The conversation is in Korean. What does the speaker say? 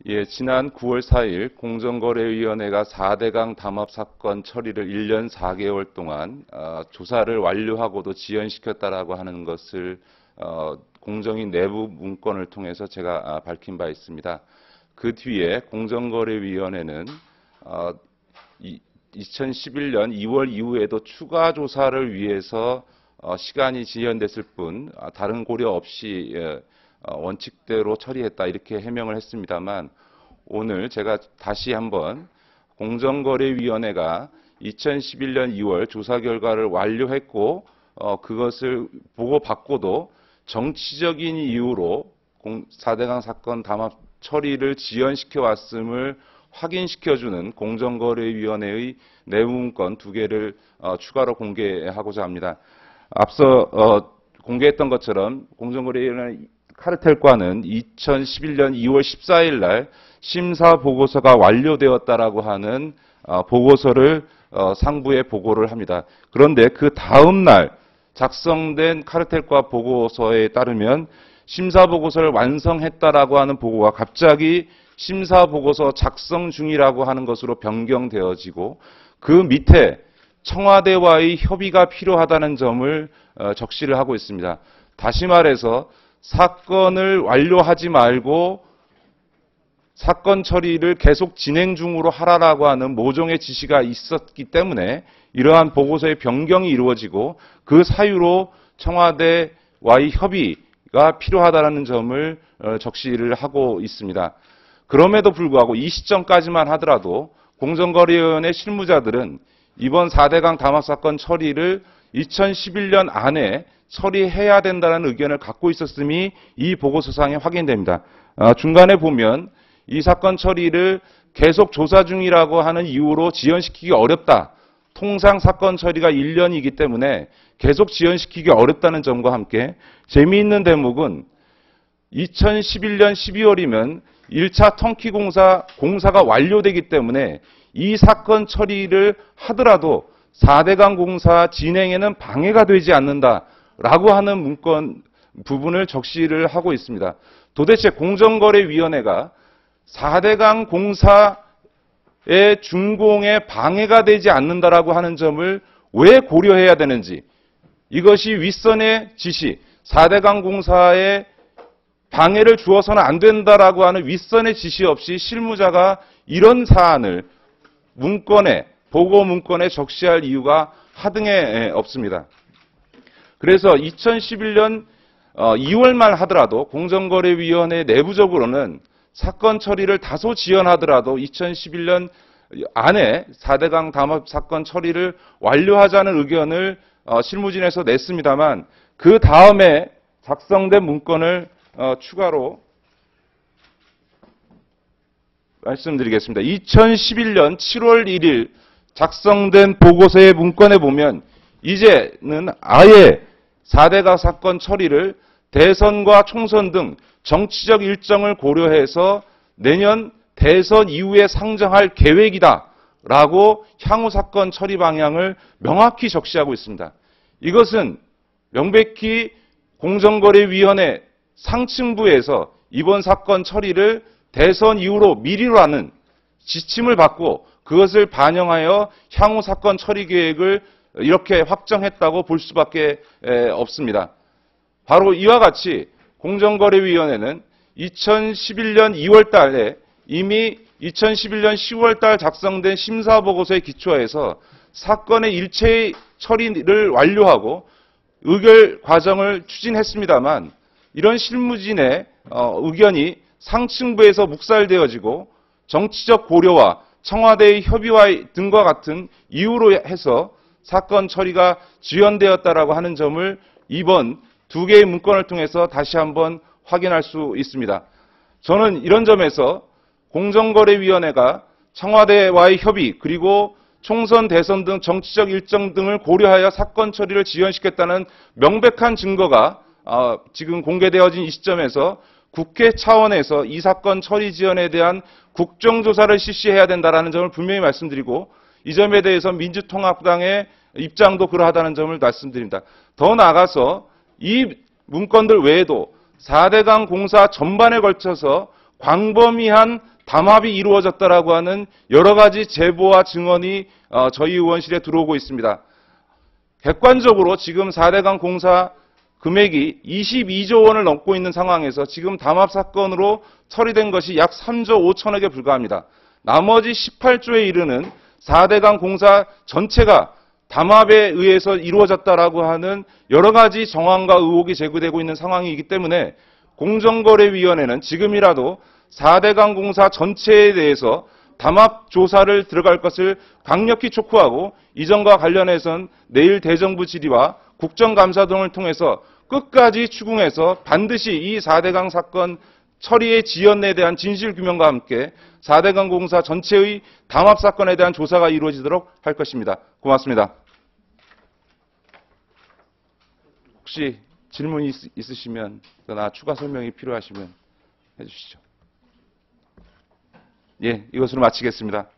예, 지난 9월 4일 공정거래위원회가 4대강 담합 사건 처리를 1년 4개월 동안 조사를 완료하고도 지연시켰다라고 하는 것을 공정위 내부 문건을 통해서 제가 밝힌 바 있습니다. 그 뒤에 공정거래위원회는 2011년 2월 이후에도 추가 조사를 위해서 시간이 지연됐을 뿐 다른 고려 없이 원칙대로 처리했다 이렇게 해명을 했습니다만, 오늘 제가 다시 한번 공정거래위원회가 2011년 2월 조사 결과를 완료했고 그것을 보고받고도 정치적인 이유로 4대강 사건 담합 처리를 지연시켜 왔음을 확인시켜주는 공정거래위원회의 내부문건 2개를 추가로 공개하고자 합니다. 앞서 공개했던 것처럼 공정거래위원회 카르텔과는 2011년 2월 14일 날 심사 보고서가 완료되었다라고 하는 보고서를 상부에 보고를 합니다. 그런데 그 다음 날 작성된 카르텔과 보고서에 따르면 심사 보고서를 완성했다라고 하는 보고가 갑자기 심사 보고서 작성 중이라고 하는 것으로 변경되어지고, 그 밑에 청와대와의 협의가 필요하다는 점을 적시를 하고 있습니다. 다시 말해서 사건을 완료하지 말고 사건 처리를 계속 진행 중으로 하라라고 하는 모종의 지시가 있었기 때문에 이러한 보고서의 변경이 이루어지고, 그 사유로 청와대와의 협의가 필요하다는 점을 적시를 하고 있습니다. 그럼에도 불구하고 이 시점까지만 하더라도 공정거래위원회 실무자들은 이번 4대강 담합 사건 처리를 2011년 안에 처리해야 된다는 의견을 갖고 있었음이 이 보고서상에 확인됩니다. 중간에 보면 이 사건 처리를 계속 조사 중이라고 하는 이유로 지연시키기 어렵다. 통상 사건 처리가 1년이기 때문에 계속 지연시키기 어렵다는 점과 함께, 재미있는 대목은 2011년 12월이면 1차 턴키 공사가 완료되기 때문에 이 사건 처리를 하더라도 4대강 공사 진행에는 방해가 되지 않는다라고 하는 문건 부분을 적시를 하고 있습니다. 도대체 공정거래위원회가 4대강 공사의 준공에 방해가 되지 않는다라고 하는 점을 왜 고려해야 되는지, 이것이 윗선의 지시, 4대강 공사에 방해를 주어서는 안 된다라고 하는 윗선의 지시 없이 실무자가 이런 사안을 보고 문건에 적시할 이유가 하등에 없습니다. 그래서 2011년 2월 말 하더라도 공정거래위원회 내부적으로는 사건 처리를 다소 지연하더라도 2011년 안에 4대강 담합 사건 처리를 완료하자는 의견을 실무진에서 냈습니다만, 그 다음에 작성된 문건을 추가로 말씀드리겠습니다. 2011년 7월 1일 작성된 보고서의 문건에 보면 이제는 아예 4대강 사건 처리를 대선과 총선 등 정치적 일정을 고려해서 내년 대선 이후에 상정할 계획이다라고 향후 사건 처리 방향을 명확히 적시하고 있습니다. 이것은 명백히 공정거래위원회 상층부에서 이번 사건 처리를 대선 이후로 미리로 하는 지침을 받고 그것을 반영하여 향후 사건 처리 계획을 이렇게 확정했다고 볼 수밖에 없습니다. 바로 이와 같이 공정거래위원회는 2011년 2월 달에 이미 2011년 10월 달 작성된 심사보고서에 기초해서 사건의 일체의 처리를 완료하고 의결 과정을 추진했습니다만, 이런 실무진의 의견이 상층부에서 묵살되어지고 정치적 고려와 청와대의 협의와 등과 같은 이유로 해서 사건 처리가 지연되었다라고 하는 점을 이번 2개의 문건을 통해서 다시 한번 확인할 수 있습니다. 저는 이런 점에서 공정거래위원회가 청와대와의 협의 그리고 총선, 대선 등 정치적 일정 등을 고려하여 사건 처리를 지연시켰다는 명백한 증거가 지금 공개되어진 이 시점에서 국회 차원에서 이 사건 처리 지연에 대한 국정조사를 실시해야 된다는 점을 분명히 말씀드리고, 이 점에 대해서 민주통합당의 입장도 그러하다는 점을 말씀드립니다. 더 나아가서 이 문건들 외에도 4대강 공사 전반에 걸쳐서 광범위한 담합이 이루어졌다라고 하는 여러 가지 제보와 증언이 저희 의원실에 들어오고 있습니다. 객관적으로 지금 4대강 공사 금액이 22조 원을 넘고 있는 상황에서 지금 담합 사건으로 처리된 것이 약 3조 5천억에 불과합니다. 나머지 18조에 이르는 4대강 공사 전체가 담합에 의해서 이루어졌다라고 하는 여러 가지 정황과 의혹이 제기되고 있는 상황이기 때문에 공정거래위원회는 지금이라도 4대강 공사 전체에 대해서 담합 조사를 들어갈 것을 강력히 촉구하고 이전과 관련해선 내일 대정부 질의와 국정감사 등을 통해서 끝까지 추궁해서 반드시 이 4대강 사건 처리의 지연에 대한 진실규명과 함께 4대강 공사 전체의 담합 사건에 대한 조사가 이루어지도록 할 것입니다. 고맙습니다. 혹시 질문이 있으시면 나 추가 설명이 필요하시면 해주시죠. 예, 이것으로 마치겠습니다.